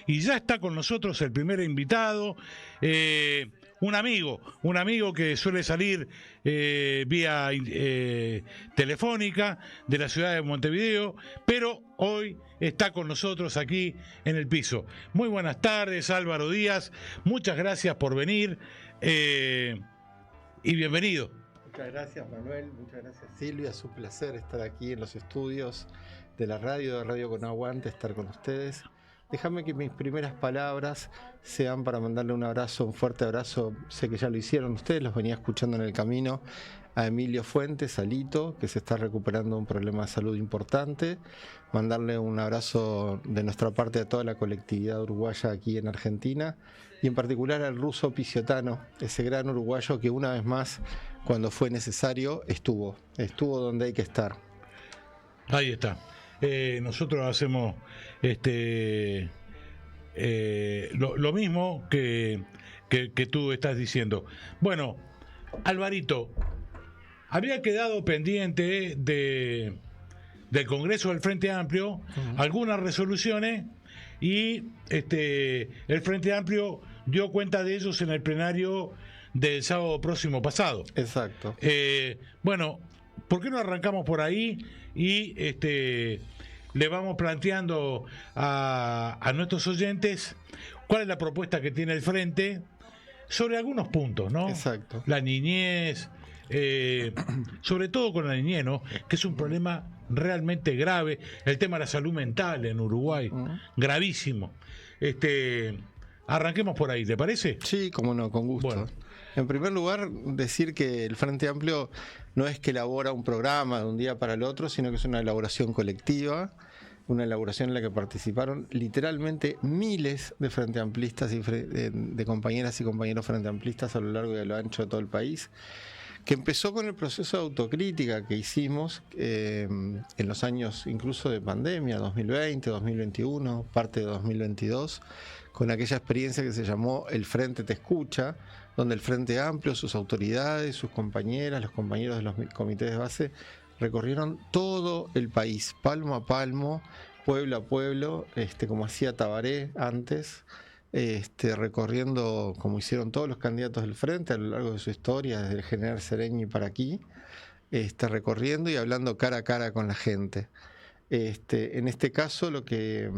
y ya está con nosotros el primer invitado, un amigo que suele salir vía telefónica de la ciudad de Montevideo, pero hoy está con nosotros aquí en el piso. Muy buenas tardes, Álvaro Díaz, muchas gracias por venir y bienvenido. Muchas gracias, Manuel, muchas gracias, Silvia. Es un placer estar aquí en los estudios de la radio, de Radio Con Aguante, estar con ustedes. Déjame que mis primeras palabras sean para mandarle un abrazo, un fuerte abrazo. Sé que ya lo hicieron ustedes, los venía escuchando en el camino, a Emilio Fuentes, a Lito, que se está recuperando de un problema de salud importante. Mandarle un abrazo de nuestra parte a toda la colectividad uruguaya aquí en Argentina, y en particular al ruso Piciotano, ese gran uruguayo que una vez más, cuando fue necesario, estuvo donde hay que estar. Ahí está. Nosotros hacemos lo mismo que tú estás diciendo. Bueno, Alvarito, había quedado pendiente del Congreso del Frente Amplio algunas resoluciones y el Frente Amplio dio cuenta de ellos en el plenario del sábado próximo pasado. Exacto. Bueno, ¿por qué no arrancamos por ahí y le vamos planteando a nuestros oyentes cuál es la propuesta que tiene el Frente sobre algunos puntos, ¿no? Exacto. La niñez, sobre todo con la niñez, ¿no? Que es un problema realmente grave. El tema de la salud mental en Uruguay, gravísimo. Arranquemos por ahí, ¿te parece? Sí, cómo no, con gusto. Bueno. En primer lugar, decir que el Frente Amplio no es que elabora un programa de un día para el otro, sino que es una elaboración colectiva, una elaboración en la que participaron literalmente miles de frente amplistas y de compañeras y compañeros frente amplistas a lo largo y a lo ancho de todo el país, que empezó con el proceso de autocrítica que hicimos en los años incluso de pandemia, 2020, 2021, parte de 2022, con aquella experiencia que se llamó El Frente Te Escucha, donde el Frente Amplio, sus autoridades, sus compañeras, los compañeros de los comités de base recorrieron todo el país, palmo a palmo, pueblo a pueblo, como hacía Tabaré antes, recorriendo como hicieron todos los candidatos del Frente a lo largo de su historia, desde el general Sereñi para aquí, recorriendo y hablando cara a cara con la gente. En este caso lo que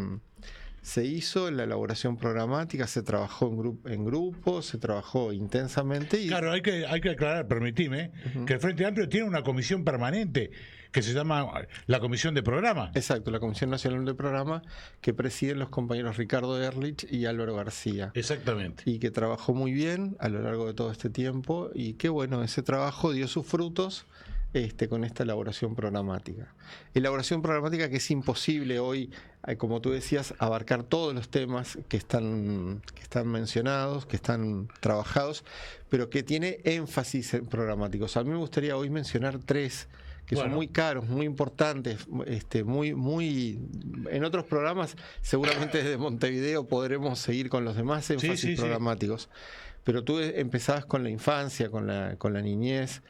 se hizo en la elaboración programática, se trabajó en grupo, se trabajó intensamente. Y claro, hay que aclarar, permitime, que el Frente Amplio tiene una comisión permanente que se llama la Comisión de Programa. Exacto, la Comisión Nacional de Programa, que presiden los compañeros Ricardo Ehrlich y Álvaro García. Exactamente. Y que trabajó muy bien a lo largo de todo este tiempo, y que bueno, ese trabajo dio sus frutos con esta elaboración programática. Elaboración programática que es imposible hoy, como tú decías, abarcar todos los temas que están mencionados, que están trabajados, pero que tiene énfasis en programáticos. A mí me gustaría hoy mencionar tres que son muy caros, muy importantes, muy en otros programas, seguramente desde Montevideo podremos seguir con los demás énfasis programáticos. Pero tú empezabas con la infancia, con la niñez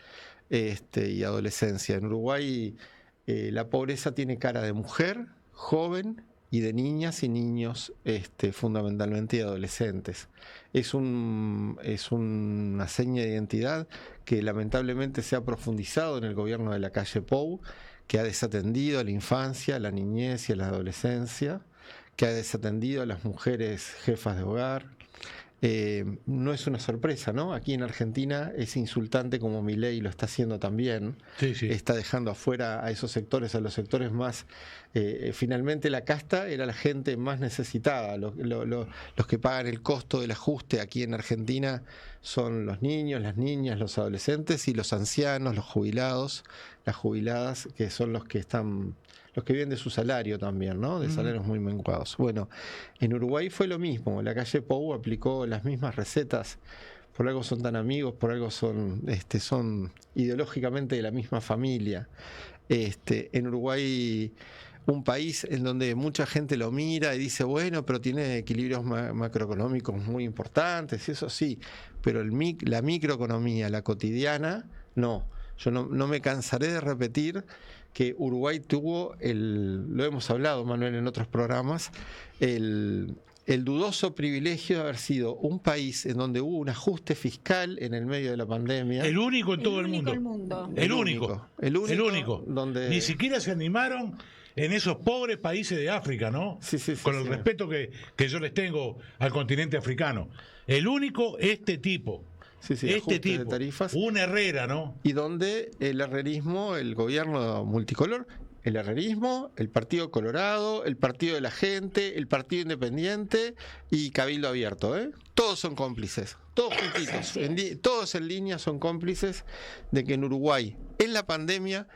y adolescencia. En Uruguay la pobreza tiene cara de mujer, joven, y de niñas y niños, fundamentalmente, y adolescentes. Es una seña de identidad que lamentablemente se ha profundizado en el gobierno de la calle Pou, que ha desatendido a la infancia, a la niñez y a la adolescencia, que ha desatendido a las mujeres jefas de hogar. No es una sorpresa, ¿no? Aquí en Argentina es insultante como Milei lo está haciendo también. Sí, sí. Está dejando afuera a esos sectores, a los sectores más... finalmente la casta era la gente más necesitada. Los que pagan el costo del ajuste aquí en Argentina son los niños, las niñas, los adolescentes y los ancianos, los jubilados, las jubiladas, que son los que viven de su salario también, ¿no? De salarios muy menguados. Bueno, en Uruguay fue lo mismo. La calle Pou aplicó las mismas recetas. Por algo son tan amigos, por algo son ideológicamente de la misma familia. En Uruguay, un país en donde mucha gente lo mira y dice, bueno, pero tiene equilibrios macroeconómicos muy importantes, eso sí, pero la microeconomía, la cotidiana, no. Yo no me cansaré de repetir que Uruguay tuvo lo hemos hablado, Manuel, en otros programas, el el dudoso privilegio de haber sido un país en donde hubo un ajuste fiscal en el medio de la pandemia. El único en todo el mundo. El único. Donde... Ni siquiera se animaron en esos pobres países de África, ¿no? Sí, Con el respeto que yo les tengo al continente africano. El único, este tipo. Este tipo, de tarifas. Un Herrera, ¿no? Y donde el herrerismo, el gobierno multicolor, el herrerismo, el Partido Colorado, el Partido de la Gente, el Partido Independiente y Cabildo Abierto, ¿eh? Todos son cómplices, todos juntitos, todos en línea son cómplices de que en Uruguay, en la pandemia,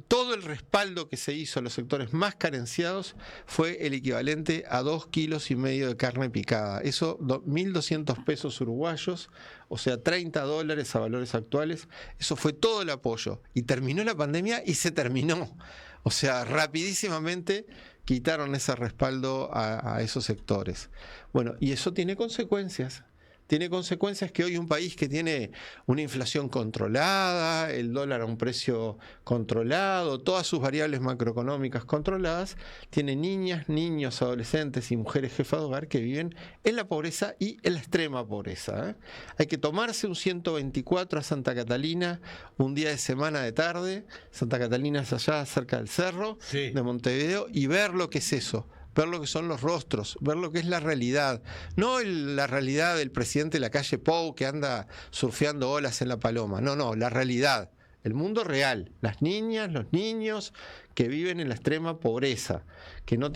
todo el respaldo que se hizo a los sectores más carenciados fue el equivalente a 2,5 kilos de carne picada. Eso, 1.200 pesos uruguayos, o sea, $30 a valores actuales. Eso fue todo el apoyo. Y terminó la pandemia y se terminó. O sea, rapidísimamente quitaron ese respaldo a esos sectores. Bueno, y eso tiene consecuencias. Tiene consecuencias que hoy un país que tiene una inflación controlada, el dólar a un precio controlado, todas sus variables macroeconómicas controladas, tiene niñas, niños, adolescentes y mujeres jefas de hogar que viven en la pobreza y en la extrema pobreza, ¿eh? Hay que tomarse un 124 a Santa Catalina un día de semana de tarde. Santa Catalina es allá cerca del cerro de Montevideo, y ver lo que es eso. Ver lo que son los rostros, ver lo que es la realidad, no la realidad del presidente de la calle Pou que anda surfeando olas en la Paloma, no, la realidad, el mundo real, las niñas, los niños que viven en la extrema pobreza, que no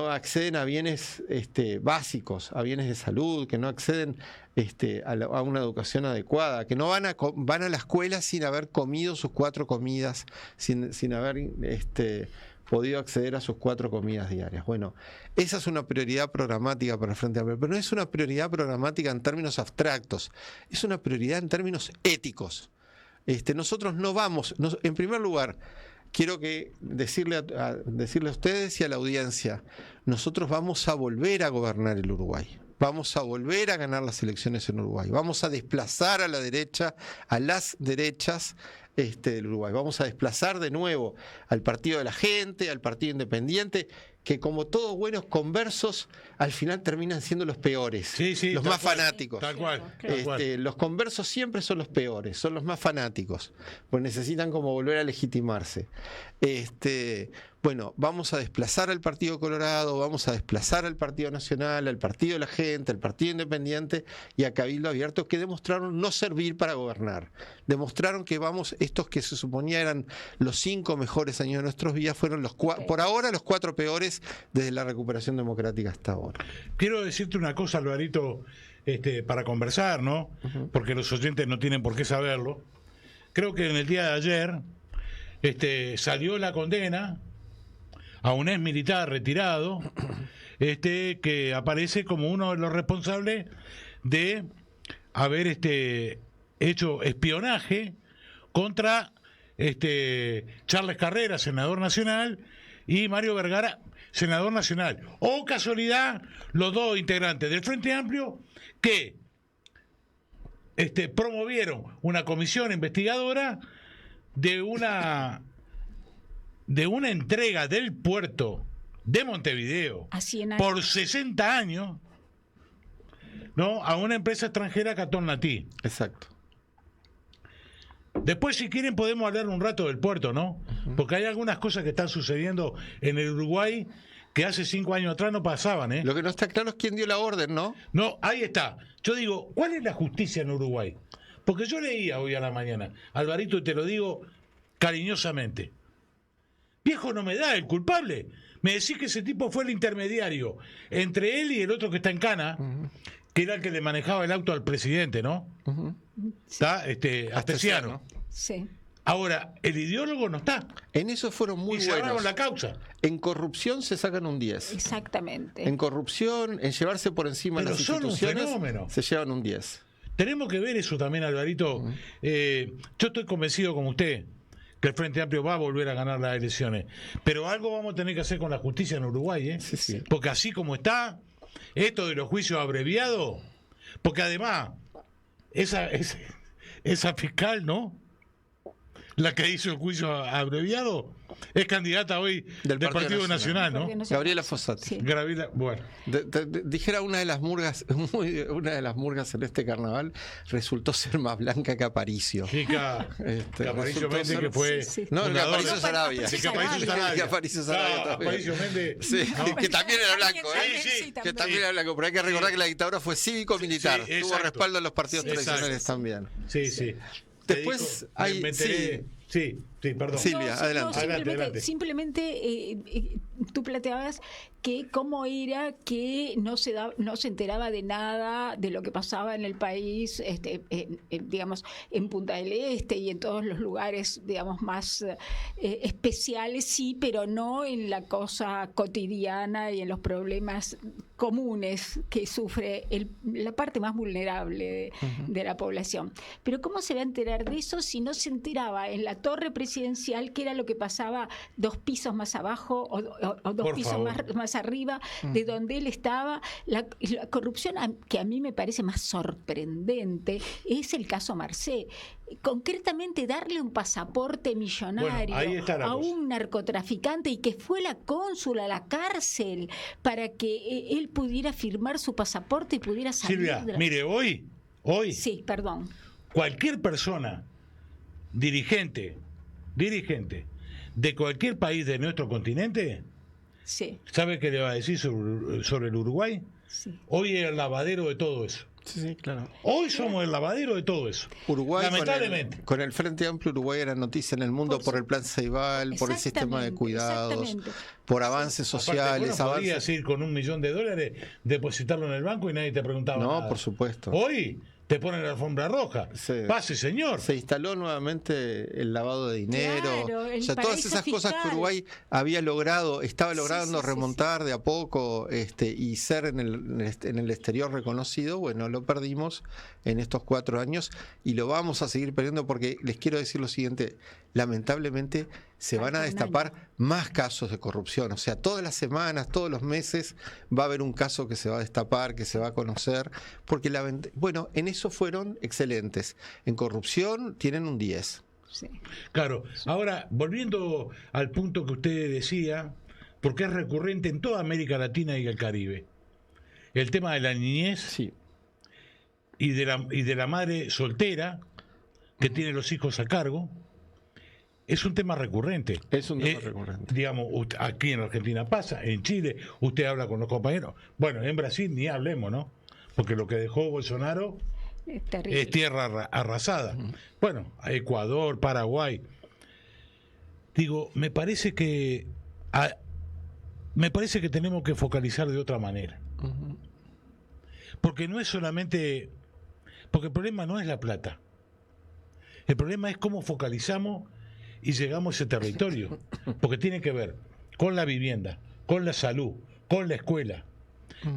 acceden a bienes básicos, a bienes de salud, que no acceden a una educación adecuada, que no van a la escuela sin haber comido sus 4 comidas, sin haber podido acceder a sus 4 comidas diarias. Bueno, esa es una prioridad programática para el Frente Amplio, pero no es una prioridad programática en términos abstractos, es una prioridad en términos éticos. Nosotros no vamos, en primer lugar, quiero decirle a ustedes y a la audiencia, nosotros vamos a volver a gobernar el Uruguay. Vamos a volver a ganar las elecciones en Uruguay. Vamos a desplazar a la derecha, a las derechas del Uruguay. Vamos a desplazar de nuevo al Partido de la Gente, al Partido Independiente, que como todos buenos conversos, al final terminan siendo los peores, los más fanáticos. Tal cual. Los conversos siempre son los peores, son los más fanáticos, pues necesitan como volver a legitimarse. Bueno, vamos a desplazar al Partido Colorado, vamos a desplazar al Partido Nacional, al Partido de la Gente, al Partido Independiente y a Cabildo Abierto, que demostraron no servir para gobernar. Demostraron que estos que se suponía eran los 5 mejores años de nuestros días, fueron por ahora los 4 peores desde la recuperación democrática hasta ahora. Quiero decirte una cosa, Alvarito, para conversar, ¿no? Porque los oyentes no tienen por qué saberlo. Creo que en el día de ayer salió la condena a un ex militar retirado, que aparece como uno de los responsables de haber hecho espionaje contra Charles Carrera, senador nacional, y Mario Vergara, senador nacional. O casualidad, los dos integrantes del Frente Amplio que promovieron una comisión investigadora de una entrega del puerto de Montevideo por 60 años, ¿no?, a una empresa extranjera, Catón Natí. Exacto. Después, si quieren, podemos hablar un rato del puerto, ¿no? Porque hay algunas cosas que están sucediendo en el Uruguay que hace 5 años atrás no pasaban, ¿eh? Lo que no está claro es quién dio la orden, ¿no? No, ahí está. Yo digo, ¿cuál es la justicia en Uruguay? Porque yo leía hoy a la mañana, Alvarito, y te lo digo cariñosamente. Viejo, no me da el culpable. Me decís que ese tipo fue el intermediario entre él y el otro que está en cana, que era el que le manejaba el auto al presidente, ¿no? Está Astesiano. Sí. Ahora, el ideólogo no está. En eso fueron muy buenos. Y cerraron la causa. En corrupción se sacan un 10. Exactamente. En corrupción, en llevarse por encima de las instituciones, se llevan un 10. Tenemos que ver eso también, Alvarito. Yo estoy convencido como usted que el Frente Amplio va a volver a ganar las elecciones. Pero algo vamos a tener que hacer con la justicia en Uruguay, ¿eh? Sí. Porque así como está, esto de los juicios abreviados, porque además, esa fiscal, ¿no? la que hizo el juicio abreviado, es candidata hoy del Partido Nacional, ¿no? Gabriela Fossati. Sí. Gabriela, bueno. Dijera una de las murgas en este carnaval, resultó ser más blanca que Aparicio. Chica, Aparicio Méndez, que fue. Sí. No, que Aparicio Sarabia. Sarabia. Que Aparicio Sarabia también. Aparicio Méndez. Sí, ¿no? que también era blanco, Sí, que también era blanco, pero hay que recordar que la dictadura fue cívico-militar, Sí, tuvo respaldo en los partidos tradicionales también. Sí, sí. Después hay... me enteré. Sí, perdón. Silvia, adelante. Simplemente tú planteabas que cómo era que no se enteraba de nada de lo que pasaba en el país, digamos, en Punta del Este y en todos los lugares, digamos, más especiales, sí, pero no en la cosa cotidiana y en los problemas comunes que sufre la parte más vulnerable de la población. Pero ¿cómo se va a enterar de eso si no se enteraba en la torre presidencial, que era lo que pasaba 2 pisos más abajo o 2 pisos más arriba de donde él estaba? La corrupción que a mí me parece más sorprendente es el caso Marcé. Concretamente, darle un pasaporte millonario a un narcotraficante y que fue la cónsula a la cárcel para que él pudiera firmar su pasaporte y pudiera salir. Silvia, mire, hoy sí, perdón, cualquier persona dirigente de cualquier país de nuestro continente, sí, ¿sabe qué le va a decir sobre el Uruguay? Sí. Hoy es el lavadero de todo eso. Sí, claro. Hoy somos el lavadero de todo eso. Uruguay, lamentablemente. Con el Frente Amplio, Uruguay era noticia en el mundo por el Plan Ceibal, por el sistema de cuidados, por avances sociales. Aparte, podrías ir con $1 millón, depositarlo en el banco y nadie te preguntaba nada. No, por supuesto. Hoy te ponen la alfombra roja. Sí. Pase, señor. Se instaló nuevamente el lavado de dinero. Claro, o sea, todas esas cosas que Uruguay estaba logrando remontar de a poco y ser en el exterior reconocido. Bueno, lo perdimos en estos 4 años y lo vamos a seguir perdiendo porque les quiero decir lo siguiente: lamentablemente se van a destapar más casos de corrupción. O sea, todas las semanas, todos los meses va a haber un caso que se va a destapar, que se va a conocer, porque bueno, en eso fueron excelentes. En corrupción tienen un 10. Sí. Claro. Ahora, volviendo al punto que usted decía, porque es recurrente en toda América Latina y el Caribe, el tema de la niñez, sí, y de la madre soltera que tiene los hijos a cargo. Es un tema recurrente. Es un tema recurrente. Digamos, aquí en Argentina pasa, en Chile, usted habla con los compañeros. Bueno, en Brasil ni hablemos, ¿no? Porque lo que dejó Bolsonaro es tierra arrasada. Bueno, Ecuador, Paraguay. Digo, me parece que tenemos que focalizar de otra manera. Porque no es solamente... Porque el problema no es la plata. El problema es cómo focalizamos y llegamos a ese territorio, porque tiene que ver con la vivienda, con la salud, con la escuela.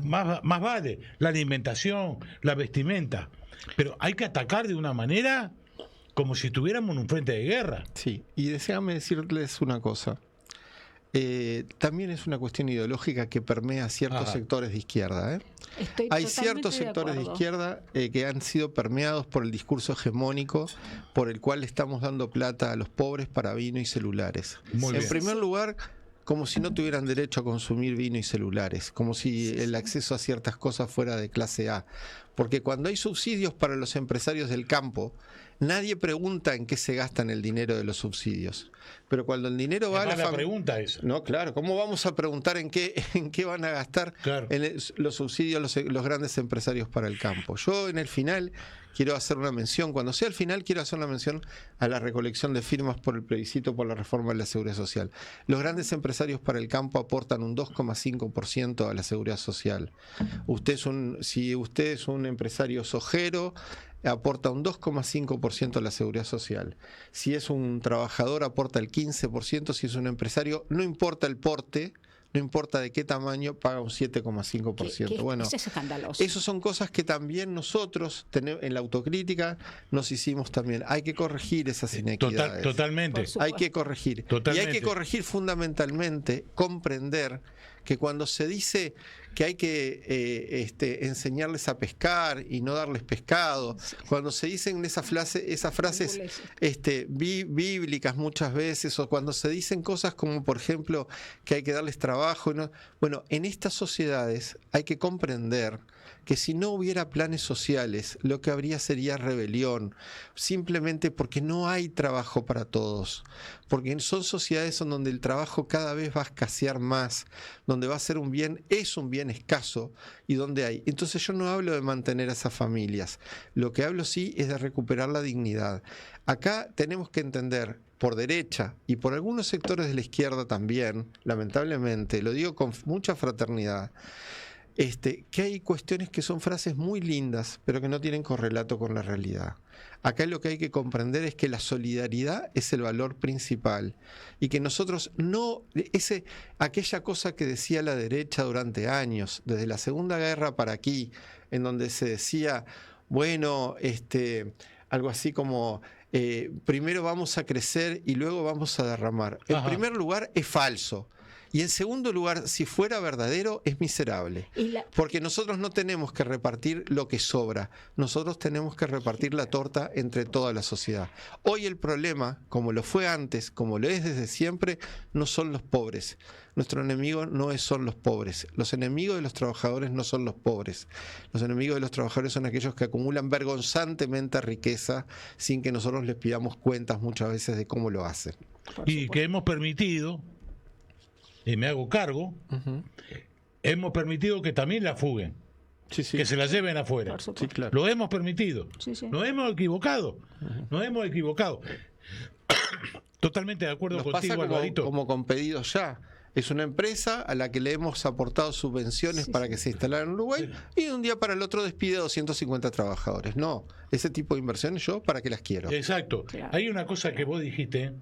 Más vale la alimentación, la vestimenta, pero hay que atacar de una manera como si estuviéramos en un frente de guerra. Sí, y déjame decirles una cosa. También es una cuestión ideológica que permea ciertos sectores de izquierda. Hay ciertos sectores de izquierda que han sido permeados por el discurso hegemónico por el cual estamos dando plata a los pobres para vino y celulares. En primer lugar, como si no tuvieran derecho a consumir vino y celulares, como si el acceso a ciertas cosas fuera de clase A. Porque cuando hay subsidios para los empresarios del campo, nadie pregunta en qué se gastan el dinero de los subsidios. Pero cuando el dinero va a la pregunta esa. No, claro, ¿cómo vamos a preguntar en qué van a gastar los subsidios los grandes empresarios para el campo? Yo en el final quiero hacer una mención, cuando sea el final quiero hacer una mención a la recolección de firmas por el plebiscito por la reforma de la Seguridad Social. Los grandes empresarios para el campo aportan un 2,5% a la Seguridad Social. Si usted es un empresario sojero, aporta un 2,5% a la Seguridad Social. Si es un trabajador, aporta el 15%. Si es un empresario, no importa el porte, no importa de qué tamaño, paga un 7,5%. Bueno, eso es escandaloso. Esas son cosas que también nosotros en la autocrítica nos hicimos también. Hay que corregir esas inequidades. Totalmente. Hay que corregir. Totalmente. Y hay que corregir fundamentalmente, comprender que cuando se dice que hay que enseñarles a pescar y no darles pescado, cuando se dicen esas frases bíblicas muchas veces, o cuando se dicen cosas como, por ejemplo, que hay que darles trabajo. Bueno, en estas sociedades hay que comprender que si no hubiera planes sociales, lo que habría sería rebelión, simplemente porque no hay trabajo para todos, porque son sociedades en donde el trabajo cada vez va a escasear más, donde va a ser es un bien escaso y donde hay. Entonces yo no hablo de mantener a esas familias, lo que hablo sí es de recuperar la dignidad. Acá tenemos que entender, por derecha y por algunos sectores de la izquierda también, lamentablemente, lo digo con mucha fraternidad, que hay cuestiones que son frases muy lindas, pero que no tienen correlato con la realidad. Acá lo que hay que comprender es que la solidaridad es el valor principal y que nosotros aquella cosa que decía la derecha durante años, desde la Segunda Guerra para aquí, en donde se decía, bueno, algo así como primero vamos a crecer y luego vamos a derramar. En primer lugar, es falso. Y en segundo lugar, si fuera verdadero, es miserable. Porque nosotros no tenemos que repartir lo que sobra, nosotros tenemos que repartir la torta entre toda la sociedad. Hoy el problema, como lo fue antes, como lo es desde siempre, no son los pobres. Nuestro enemigo no son los pobres. Los enemigos de los trabajadores no son los pobres. Los enemigos de los trabajadores son aquellos que acumulan vergonzantemente riqueza sin que nosotros les pidamos cuentas muchas veces de cómo lo hacen. Y que hemos permitido, y me hago cargo, hemos permitido que también la fuguen, que se la lleven afuera. Sí, claro. Lo hemos permitido. Nos hemos equivocado. Totalmente de acuerdo Nos contigo, pasa Alvarito. como con Pedidos Ya. Es una empresa a la que le hemos aportado subvenciones para que se instalara en Uruguay y de un día para el otro despide a 250 trabajadores. No, ese tipo de inversiones yo para qué las quiero. Exacto. Claro. Hay una cosa que vos dijiste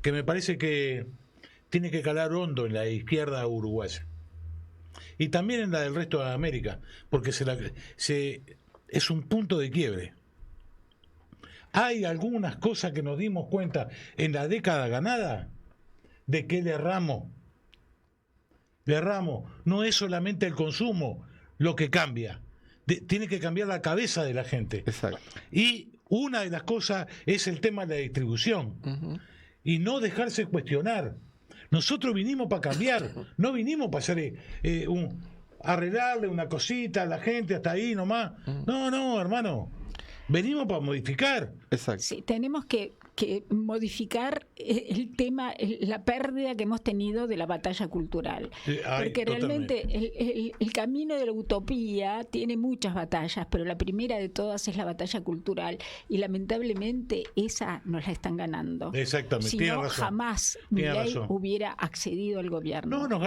que me parece que tiene que calar hondo en la izquierda uruguaya y también en la del resto de América, porque es un punto de quiebre. Hay algunas cosas que nos dimos cuenta en la década ganada de que derramos. No es solamente el consumo lo que cambia, tiene que cambiar la cabeza de la gente. Exacto. Y una de las cosas es el tema de la distribución y no dejarse cuestionar. Nosotros vinimos para cambiar, no vinimos para hacer arreglarle una cosita a la gente hasta ahí nomás. No, hermano. Venimos para modificar. Exacto. Sí, tenemos que modificar el tema, la pérdida que hemos tenido de la batalla cultural. Porque realmente el camino de la utopía tiene muchas batallas, pero la primera de todas es la batalla cultural. Y lamentablemente esa nos la están ganando. Exactamente. Si no, jamás Milei hubiera accedido al gobierno. No, nos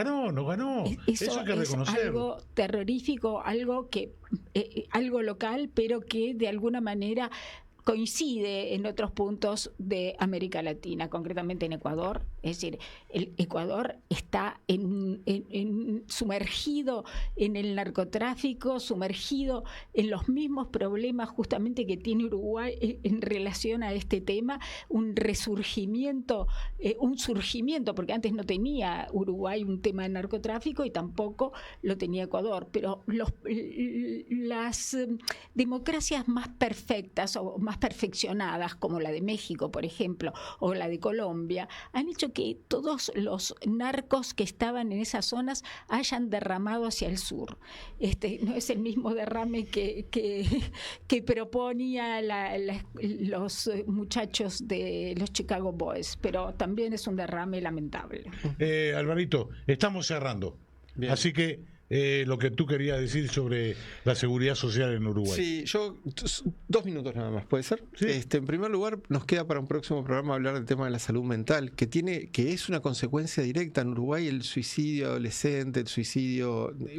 ganó. Eso hay que reconocerlo. Es algo terrorífico, algo local, pero que de alguna manera coincide en otros puntos de América Latina, concretamente en Ecuador. Es decir, el Ecuador está sumergido en el narcotráfico, sumergido en los mismos problemas justamente que tiene Uruguay en relación a este tema, un surgimiento, porque antes no tenía Uruguay un tema de narcotráfico y tampoco lo tenía Ecuador, pero las democracias más perfectas o más perfeccionadas, como la de México, por ejemplo, o la de Colombia, han hecho que todos los narcos que estaban en esas zonas hayan derramado hacia el sur. No es el mismo derrame que proponía los muchachos de los Chicago Boys, pero también es un derrame lamentable. Alvarito, estamos cerrando. Bien. Así que lo que tú querías decir sobre la seguridad social en Uruguay. Sí, yo 2 minutos nada más, ¿puede ser? Sí. En primer lugar, nos queda para un próximo programa hablar del tema de la salud mental, que es una consecuencia directa en Uruguay. El suicidio adolescente,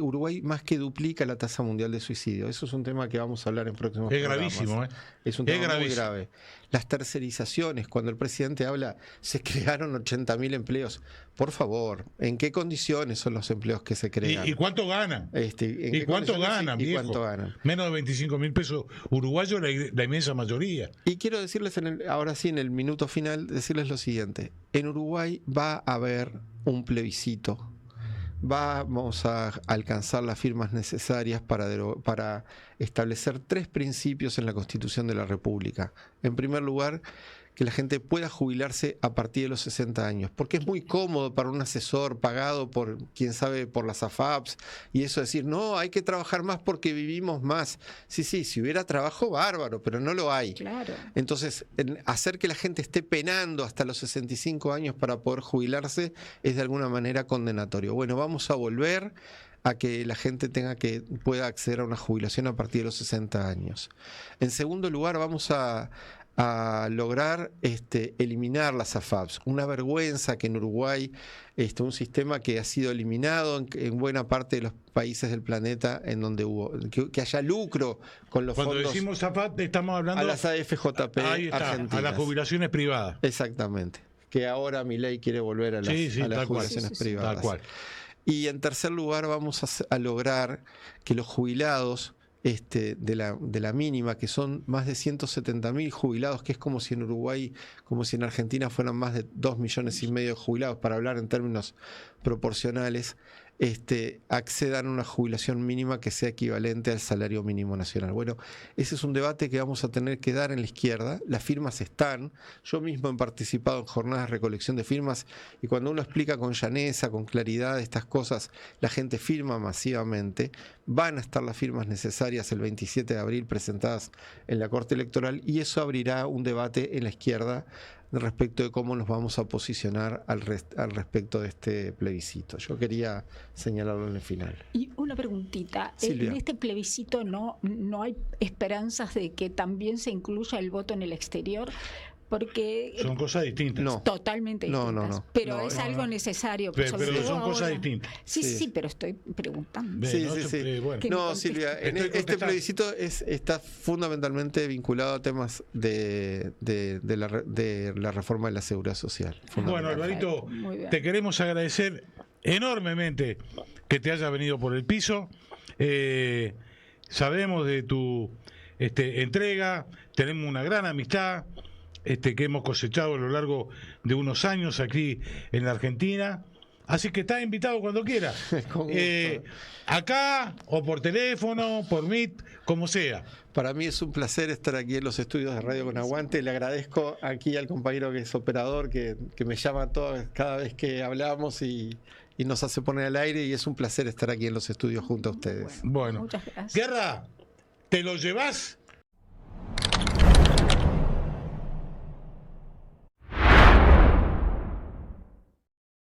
Uruguay más que duplica la tasa mundial de suicidio. Eso es un tema que vamos a hablar en próximos programas. Gravísimo, Es un tema muy grave. Las tercerizaciones, cuando el presidente habla, se crearon 80.000 empleos. Por favor, ¿en qué condiciones son los empleos que se crean? ¿Y cuánto ganan? ¿Y cuánto ganan, ¿Y cuánto ganan? Menos de 25.000 pesos uruguayos, la inmensa mayoría. Y quiero decirles, ahora sí, en el minuto final, decirles lo siguiente. En Uruguay va a haber un plebiscito vamos a alcanzar las firmas necesarias para establecer 3 principios en la Constitución de la República. En primer lugar, que la gente pueda jubilarse a partir de los 60 años, porque es muy cómodo para un asesor pagado por, quién sabe, por las AFAPs, y eso decir, no, hay que trabajar más porque vivimos más. Sí, si hubiera trabajo, bárbaro, pero no lo hay. Claro. Entonces, hacer que la gente esté penando hasta los 65 años para poder jubilarse es de alguna manera condenatorio. Bueno, vamos a volver a que la gente pueda acceder a una jubilación a partir de los 60 años. En segundo lugar, vamos a lograr eliminar las AFAPs. Una vergüenza que en Uruguay un sistema que ha sido eliminado en buena parte de los países del planeta en donde que haya lucro con los Cuando fondos. Cuando decimos AFAP estamos hablando a las AFJP ahí está, argentinas. a las jubilaciones privadas. Exactamente. Que ahora Milei quiere volver a las jubilaciones privadas. Tal cual. Y en tercer lugar vamos a lograr que los jubilados de la mínima, que son más de 170.000 jubilados, que es como si en Uruguay, como si en Argentina fueran más de 2,5 millones de jubilados, para hablar en términos proporcionales, accedan a una jubilación mínima que sea equivalente al salario mínimo nacional. Bueno, ese es un debate que vamos a tener que dar en la izquierda. Las firmas están. Yo mismo he participado en jornadas de recolección de firmas y cuando uno explica con llaneza, con claridad estas cosas, la gente firma masivamente. Van a estar las firmas necesarias el 27 de abril presentadas en la Corte Electoral y eso abrirá un debate en la izquierda respecto de cómo nos vamos a posicionar al respecto de este plebiscito. Yo quería señalarlo en el final. Y una preguntita, Silvia. en este plebiscito no hay esperanzas de que también se incluya el voto en el exterior, porque Son cosas distintas. No. totalmente distintas. No. Pero No, es no, algo no. necesario. Pero sobre todo son cosas ahora. distintas. Sí, pero estoy preguntando. Bien, Sí. bueno. Que- No, me Silvia, Estoy este contestando. plebiscito está fundamentalmente vinculado a temas de la reforma de la seguridad social. Bueno, Alvarito, Muy bien. te queremos agradecer enormemente que te hayas venido por el piso. Sabemos de tu entrega, tenemos una gran amistad que hemos cosechado a lo largo de unos años aquí en la Argentina. Así que estás invitado cuando quieras. Con gusto. Acá, o por teléfono, por Meet, como sea. Para mí es un placer estar aquí en los estudios de Radio Con Aguante. Le agradezco aquí al compañero que es operador, que me llama cada vez que hablamos y nos hace poner al aire, y es un placer estar aquí en los estudios junto a ustedes. Bueno, Muchas gracias. Guerra, ¿te lo llevas